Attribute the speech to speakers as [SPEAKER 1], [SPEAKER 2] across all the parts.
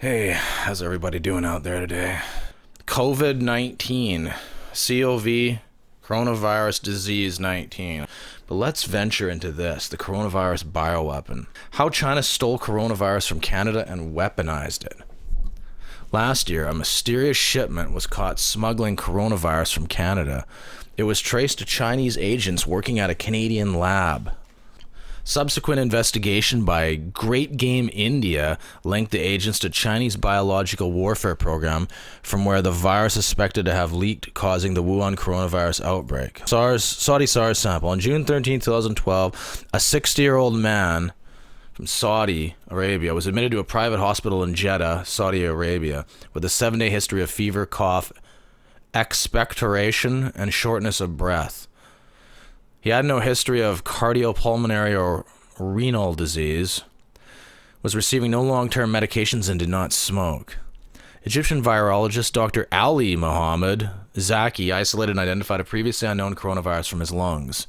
[SPEAKER 1] Hey, how's everybody doing out there today? COVID-19, COV, coronavirus disease 19. But let's venture into this, the coronavirus bioweapon. How China stole coronavirus from Canada and weaponized it. Last year, a mysterious shipment was caught smuggling coronavirus from Canada. It was traced to Chinese agents working at a Canadian lab. Subsequent investigation by Great Game India linked the agents to Chinese biological warfare program from where the virus is suspected to have leaked, causing the Wuhan coronavirus outbreak. Saudi SARS sample. On June 13, 2012, a 60-year-old man from Saudi Arabia was admitted to a private hospital in Jeddah, Saudi Arabia, with a 7-day history of fever, cough, expectoration, and shortness of breath. He had no history of cardiopulmonary or renal disease, was receiving no long-term medications, and did not smoke. Egyptian virologist Dr. Ali Mohammed Zaki isolated and identified a previously unknown coronavirus from his lungs.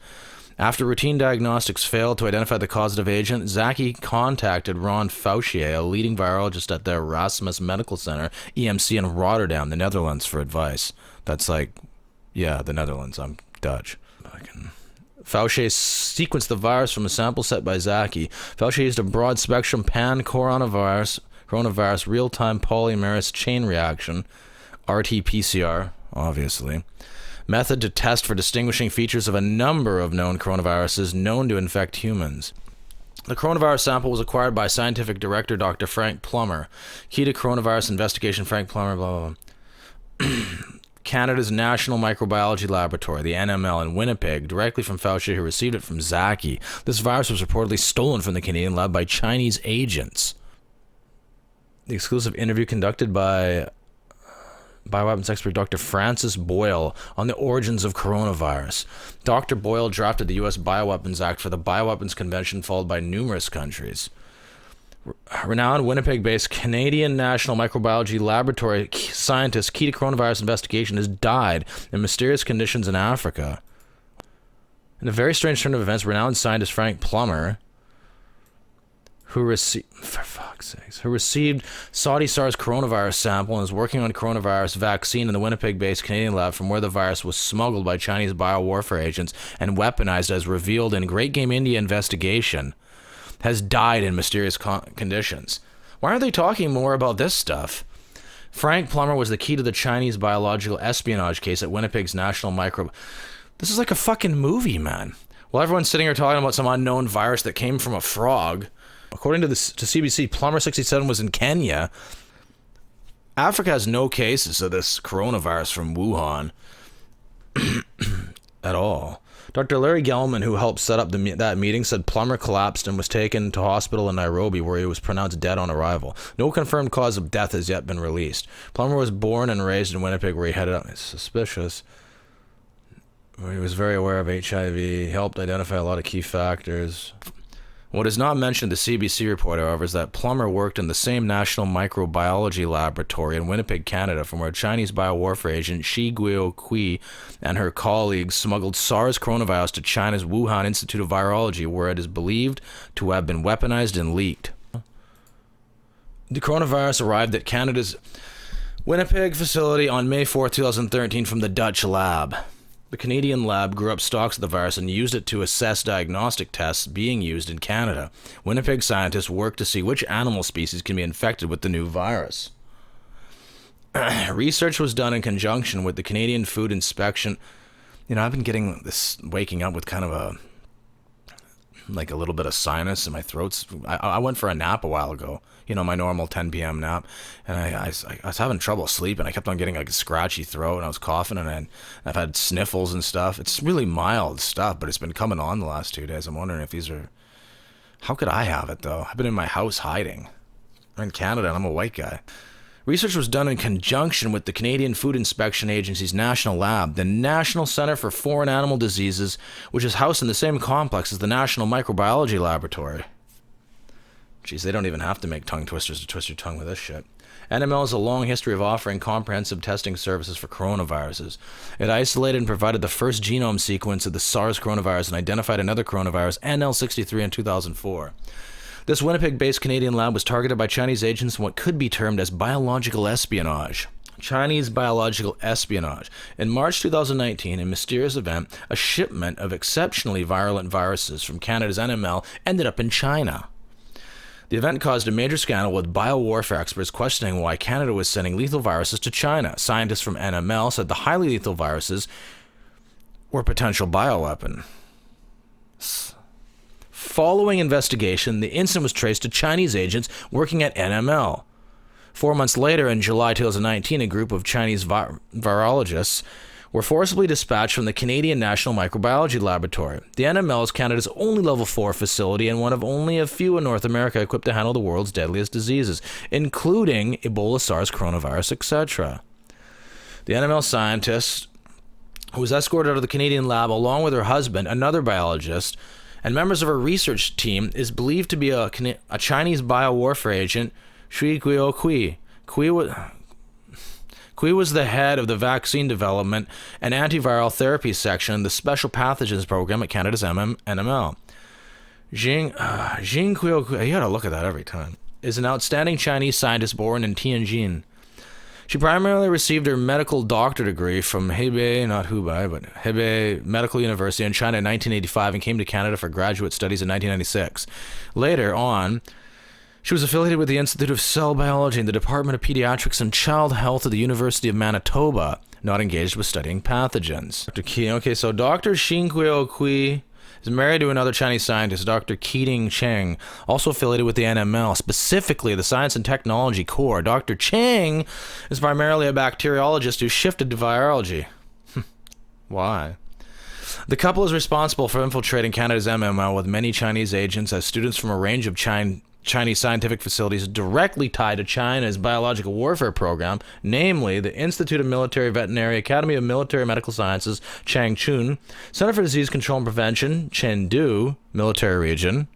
[SPEAKER 1] After routine diagnostics failed to identify the causative agent, Zaki contacted Ron Fauci, a leading virologist at the Erasmus Medical Center, EMC, in Rotterdam, the Netherlands, for advice. That's like, yeah, the Netherlands. I'm Dutch. Fauci sequenced the virus from a sample set by Zaki. Fauci used a broad-spectrum pan-coronavirus real-time polymerase chain reaction, RT-PCR, obviously, method to test for distinguishing features of a number of known coronaviruses known to infect humans. The coronavirus sample was acquired by scientific director Dr. Frank Plummer. Key to coronavirus investigation, Frank Plummer, blah, blah, blah. Canada's National Microbiology Laboratory, the NML, in Winnipeg, directly from Fauci, who received it from Zaki. This virus was reportedly stolen from the Canadian lab by Chinese agents. The exclusive interview conducted by bioweapons expert Dr. Francis Boyle on the origins of coronavirus. Dr. Boyle drafted the U.S. Bioweapons Act for the Bioweapons Convention, followed by numerous countries. Renowned Winnipeg-based Canadian National Microbiology Laboratory scientist key to coronavirus investigation has died in mysterious conditions in Africa. In a very strange turn of events, renowned scientist Frank Plummer, who received Saudi SARS coronavirus sample and is working on coronavirus vaccine in the Winnipeg-based Canadian lab from where the virus was smuggled by Chinese biowarfare agents and weaponized as revealed in Great Game India investigation, has died in mysterious conditions. Why aren't they talking more about this stuff? Frank Plummer was the key to the Chinese biological espionage case at Winnipeg's National Micro... This is like a fucking movie, man. While everyone's sitting here talking about some unknown virus that came from a frog, according to CBC, Plummer 67 was in Kenya. Africa has no cases of this coronavirus from Wuhan at all. Dr. Larry Gelman, who helped set up that meeting, said Plummer collapsed and was taken to hospital in Nairobi, where he was pronounced dead on arrival. No confirmed cause of death has yet been released. Plummer was born and raised in Winnipeg, where he headed up. It's suspicious. Where he was very aware of HIV. He helped identify a lot of key factors. What is not mentioned in the CBC report, however, is that Plummer worked in the same National Microbiology Laboratory in Winnipeg, Canada, from where Chinese biowarfare agent Shi Guokui and her colleagues smuggled SARS coronavirus to China's Wuhan Institute of Virology, where it is believed to have been weaponized and leaked. The coronavirus arrived at Canada's Winnipeg facility on May 4, 2013 from the Dutch lab. The Canadian lab grew up stocks of the virus and used it to assess diagnostic tests being used in Canada. Winnipeg scientists worked to see which animal species can be infected with the new virus. Research was done in conjunction with the Canadian Food Inspection. You know, I've been getting this, waking up with kind of a little bit of sinus in my throat. I went for a nap a while ago, you know, my normal 10 p.m. nap, and I was having trouble sleeping. I kept on getting like a scratchy throat, and I was coughing, and I've had sniffles and stuff. It's really mild stuff, but it's been coming on the last 2 days. I'm wondering if these are... How could I have it, though? I've been in my house hiding. I'm in Canada, and I'm a white guy. Research was done in conjunction with the Canadian Food Inspection Agency's national lab, the National Centre for Foreign Animal Diseases, which is housed in the same complex as the National Microbiology Laboratory. Jeez, they don't even have to make tongue twisters to twist your tongue with this shit. NML has a long history of offering comprehensive testing services for coronaviruses. It isolated and provided the first genome sequence of the SARS coronavirus and identified another coronavirus, NL63, in 2004. This Winnipeg-based Canadian lab was targeted by Chinese agents in what could be termed as biological espionage. Chinese biological espionage. In March 2019, a mysterious event, a shipment of exceptionally virulent viruses from Canada's NML ended up in China. The event caused a major scandal with biowarfare experts questioning why Canada was sending lethal viruses to China. Scientists from NML said the highly lethal viruses were a potential bioweapon. Following investigation, the incident was traced to Chinese agents working at NML. 4 months later, in July 2019, a group of Chinese virologists were forcibly dispatched from the Canadian National Microbiology Laboratory. The NML is Canada's only Level 4 facility and one of only a few in North America equipped to handle the world's deadliest diseases, including Ebola, SARS, coronavirus, etc. The NML scientist, who was escorted out of the Canadian lab along with her husband, another biologist, and members of her research team, is believed to be a Chinese biowarfare agent, Shi Guo. Kui was the head of the vaccine development and antiviral therapy section in the Special Pathogens Program at Canada's NML. Jing Kui, you gotta look at that every time, is an outstanding Chinese scientist born in Tianjin. She primarily received her medical doctor degree from Hebei Medical University in China in 1985 and came to Canada for graduate studies in 1996. Later on, she was affiliated with the Institute of Cell Biology and the Department of Pediatrics and Child Health at the University of Manitoba, not engaged with studying pathogens. So Dr. Xinguo Kui is married to another Chinese scientist, Dr. Keating Cheng, also affiliated with the NML, specifically the Science and Technology Core. Dr. Cheng is primarily a bacteriologist who shifted to virology. Why? The couple is responsible for infiltrating Canada's MML with many Chinese agents as students from a range of Chinese scientific facilities directly tied to China's biological warfare program, namely the Institute of Military Veterinary, Academy of Military Medical Sciences, Changchun, Center for Disease Control and Prevention, Chengdu, Military Region.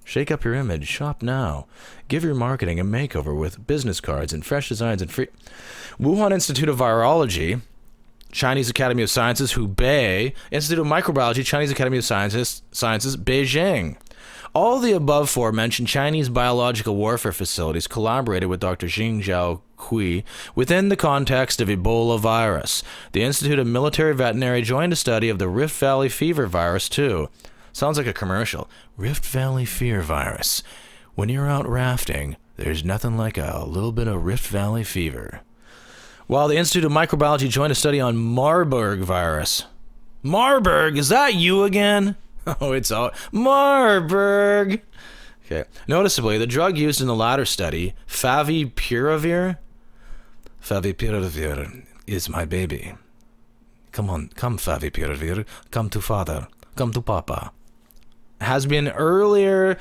[SPEAKER 1] Shake up your image. Shop now. Give your marketing a makeover with business cards and fresh designs and free... Wuhan Institute of Virology, Chinese Academy of Sciences, Hubei, Institute of Microbiology, Chinese Academy of Sciences, Beijing. All the above four-mentioned Chinese biological warfare facilities collaborated with Dr. Xinguo Kui within the context of Ebola virus. The Institute of Military Veterinary joined a study of the Rift Valley fever virus, too. Sounds like a commercial. Rift Valley fever virus. When you're out rafting, there's nothing like a little bit of Rift Valley fever. While the Institute of Microbiology joined a study on Marburg virus. Marburg? Is that you again? Oh, it's all Marburg. Okay. Noticeably, the drug used in the latter study, favipiravir, is my baby. Come on, come favipiravir, come to father, come to papa, has been earlier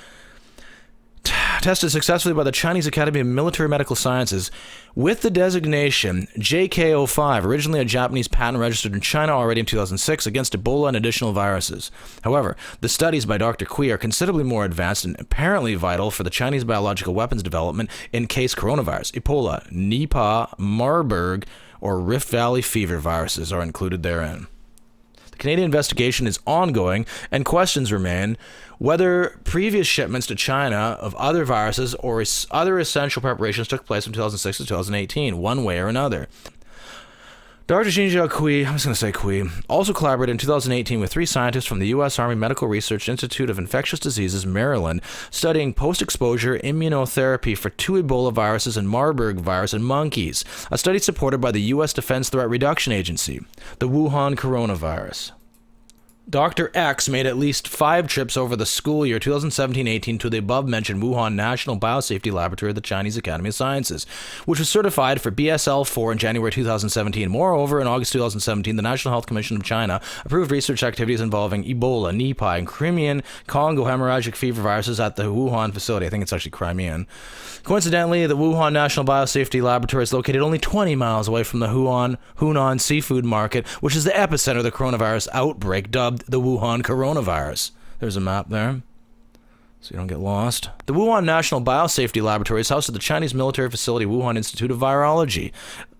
[SPEAKER 1] tested successfully by the Chinese Academy of Military Medical Sciences with the designation JK05, originally a Japanese patent registered in China already in 2006 against Ebola and additional viruses. However, the studies by Dr. Kui are considerably more advanced and apparently vital for the Chinese biological weapons development in case coronavirus, Ebola, Nipah, Marburg, or Rift Valley fever viruses are included therein. The Canadian investigation is ongoing, and questions remain whether previous shipments to China of other viruses or other essential preparations took place from 2006 to 2018, one way or another. Dr. Xinguo Kui, I'm just going to say Kui, also collaborated in 2018 with 3 scientists from the U.S. Army Medical Research Institute of Infectious Diseases, Maryland, studying post-exposure immunotherapy for 2 Ebola viruses and Marburg virus in monkeys, a study supported by the U.S. Defense Threat Reduction Agency, the Wuhan coronavirus. Dr. X made at least 5 trips over the school year 2017-18 to the above-mentioned Wuhan National Biosafety Laboratory of the Chinese Academy of Sciences, which was certified for BSL-4 in January 2017. Moreover, in August 2017, the National Health Commission of China approved research activities involving Ebola, Nipah, and Crimean Congo hemorrhagic fever viruses at the Wuhan facility. I think it's actually Crimean. Coincidentally, the Wuhan National Biosafety Laboratory is located only 20 miles away from the Hunan seafood market, which is the epicenter of the coronavirus outbreak, dubbed the Wuhan coronavirus. There's a map there, so you don't get lost. The Wuhan National Biosafety Laboratory is housed at the Chinese military facility Wuhan Institute of Virology.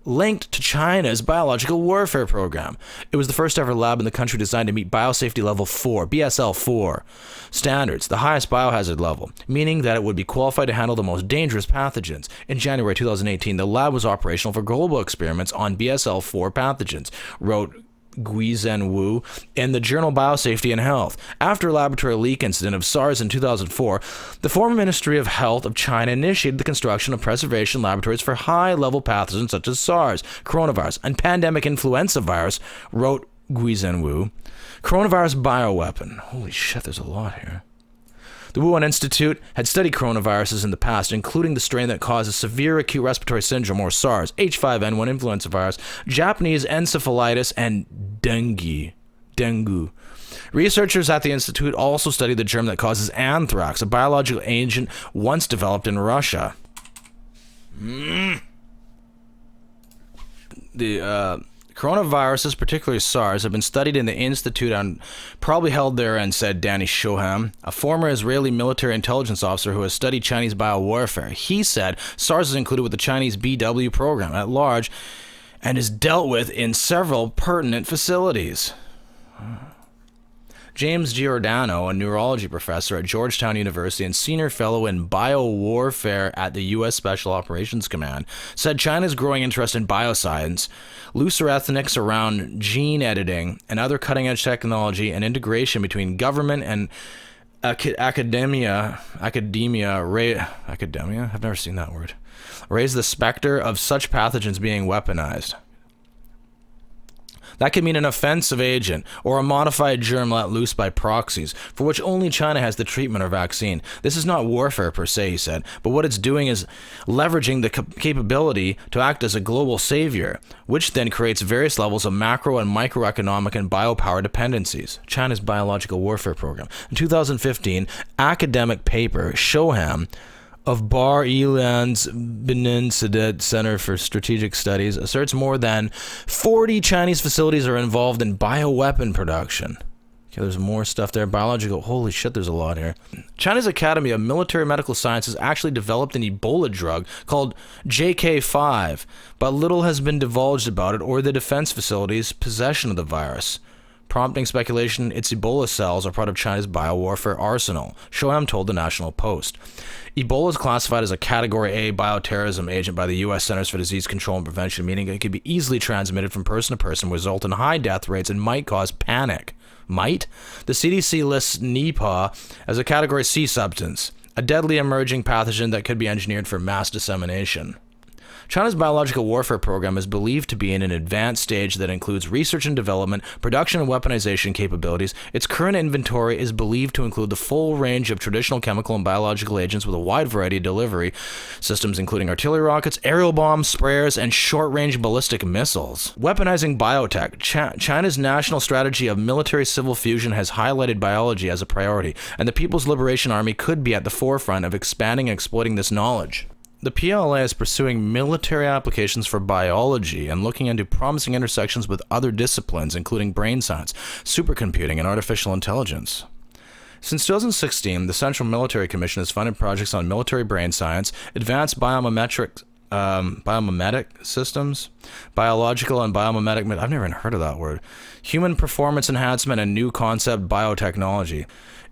[SPEAKER 1] linked to China's biological warfare program. It was the first ever lab in the country designed to meet biosafety level 4, BSL-4 standards, the highest biohazard level, meaning that it would be qualified to handle the most dangerous pathogens. In January 2018, the lab was operational for global experiments on BSL-4 pathogens, wrote Guizhen Wu in the journal Biosafety and Health. After a laboratory leak incident of SARS in 2004, the former Ministry of Health of China initiated the construction of preservation laboratories for high-level pathogens such as SARS, coronavirus, and pandemic influenza virus, wrote Guizhen Wu. Coronavirus bioweapon. Holy shit, there's a lot here. The Wuhan Institute had studied coronaviruses in the past, including the strain that causes severe acute respiratory syndrome, or SARS, H5N1 influenza virus, Japanese encephalitis, and dengue. Researchers at the institute also studied the germ that causes anthrax, a biological agent once developed in Russia. The coronaviruses, particularly SARS, have been studied in the institute and probably held therein, said Danny Shoham, a former Israeli military intelligence officer who has studied Chinese biowarfare. He said SARS is included with the Chinese BW program at large and is dealt with in several pertinent facilities. James Giordano, a neurology professor at Georgetown University and senior fellow in biowarfare at the U.S. Special Operations Command, said China's growing interest in bioscience, looser ethics around gene editing, and other cutting-edge technology and integration between government and academia, I've never seen that word, raise the specter of such pathogens being weaponized. That could mean an offensive agent or a modified germ let loose by proxies, for which only China has the treatment or vaccine. This is not warfare per se, he said, but what it's doing is leveraging the capability to act as a global savior, which then creates various levels of macro and microeconomic and biopower dependencies. China's biological warfare program. In 2015, academic paper Shoham of Bar Ilan's Benin Sadet Center for Strategic Studies asserts more than 40 Chinese facilities are involved in bioweapon production. Okay, there's more stuff there. Biological. Holy shit, there's a lot here. China's Academy of Military Medical Sciences actually developed an Ebola drug called JK5, but little has been divulged about it or the defense facilities' possession of the virus, prompting speculation its Ebola cells are part of China's biowarfare arsenal, Shoham told the National Post. Ebola is classified as a Category A bioterrorism agent by the U.S. Centers for Disease Control and Prevention, meaning it can be easily transmitted from person to person, result in high death rates, and might cause panic. Might? The CDC lists Nipah as a Category C substance, a deadly emerging pathogen that could be engineered for mass dissemination. China's biological warfare program is believed to be in an advanced stage that includes research and development, production and weaponization capabilities. Its current inventory is believed to include the full range of traditional chemical and biological agents with a wide variety of delivery systems, including artillery rockets, aerial bombs, sprayers, and short-range ballistic missiles. Weaponizing biotech. China's national strategy of military-civil fusion has highlighted biology as a priority, and the People's Liberation Army could be at the forefront of expanding and exploiting this knowledge. The PLA is pursuing military applications for biology and looking into promising intersections with other disciplines, including brain science, supercomputing, and artificial intelligence. Since 2016, the Central Military Commission has funded projects on military brain science, advanced biomimetic systems, biological and biomimetic, I've never even heard of that word, human performance enhancement, and new concept biotechnology.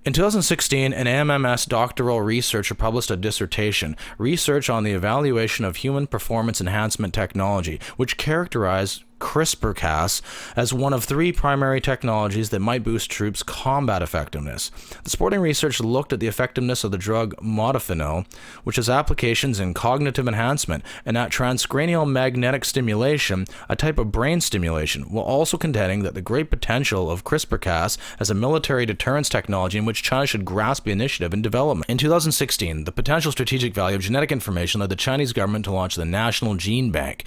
[SPEAKER 1] In 2016, an MMS doctoral researcher published a dissertation, Research on the Evaluation of Human Performance Enhancement Technology, which characterized CRISPR-Cas as one of three primary technologies that might boost troops' combat effectiveness. The supporting research looked at the effectiveness of the drug modafinil, which has applications in cognitive enhancement, and at transcranial magnetic stimulation, a type of brain stimulation, while also contending that the great potential of CRISPR-Cas as a military deterrence technology in which China should grasp the initiative in development. In 2016, the potential strategic value of genetic information led the Chinese government to launch the National Gene Bank,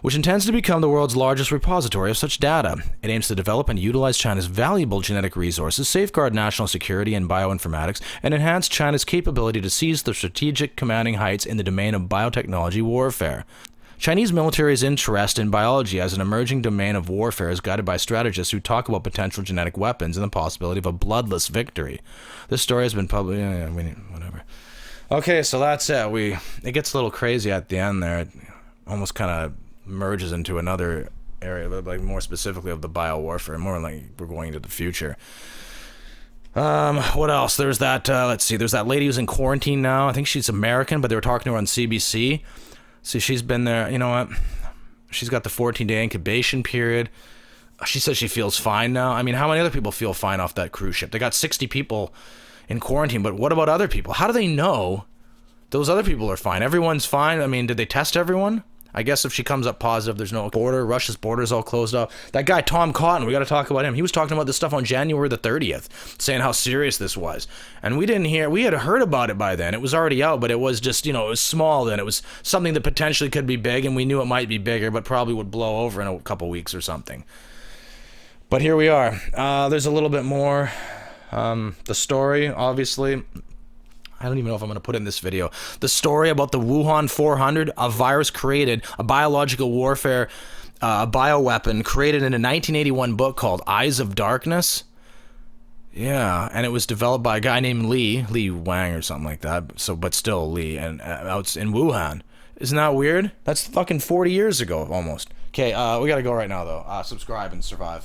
[SPEAKER 1] which intends to become the world's largest repository of such data. It aims to develop and utilize China's valuable genetic resources, safeguard national security and bioinformatics, and enhance China's capability to seize the strategic commanding heights in the domain of biotechnology warfare. Chinese military's interest in biology as an emerging domain of warfare is guided by strategists who talk about potential genetic weapons and the possibility of a bloodless victory. This story has been published. Whatever. Okay, so that's it. It gets a little crazy at the end there. It almost kind of merges into another area, but like more specifically of the biowarfare, more like we're going into the future. What else? There's that, let's see, there's that lady who's in quarantine now. I think she's American, but they were talking to her on CBC. See, she's been there, you know what? She's got the 14-day incubation period. She says she feels fine now. I mean, how many other people feel fine off that cruise ship? They got 60 people in quarantine, but what about other people? How do they know those other people are fine? Everyone's fine. I mean, did they test everyone? I guess if she comes up positive, there's no border. Russia's border's all closed up. That guy, Tom Cotton, we got to talk about him. He was talking about this stuff on January the 30th, saying how serious this was. And we had heard about it by then. It was already out, but it was just, you know, it was small then. It was something that potentially could be big, and we knew it might be bigger, but probably would blow over in a couple weeks or something. But here we are. There's a little bit more. The story, obviously, I don't even know if I'm going to put in this video. The story about the Wuhan 400, a virus created, a biological warfare, a bioweapon created in a 1981 book called Eyes of Darkness. Yeah, and it was developed by a guy named Li Wang or something like that. So, but still Li, and out in Wuhan. Isn't that weird? That's fucking 40 years ago, almost. Okay, we got to go right now, though. Subscribe and survive.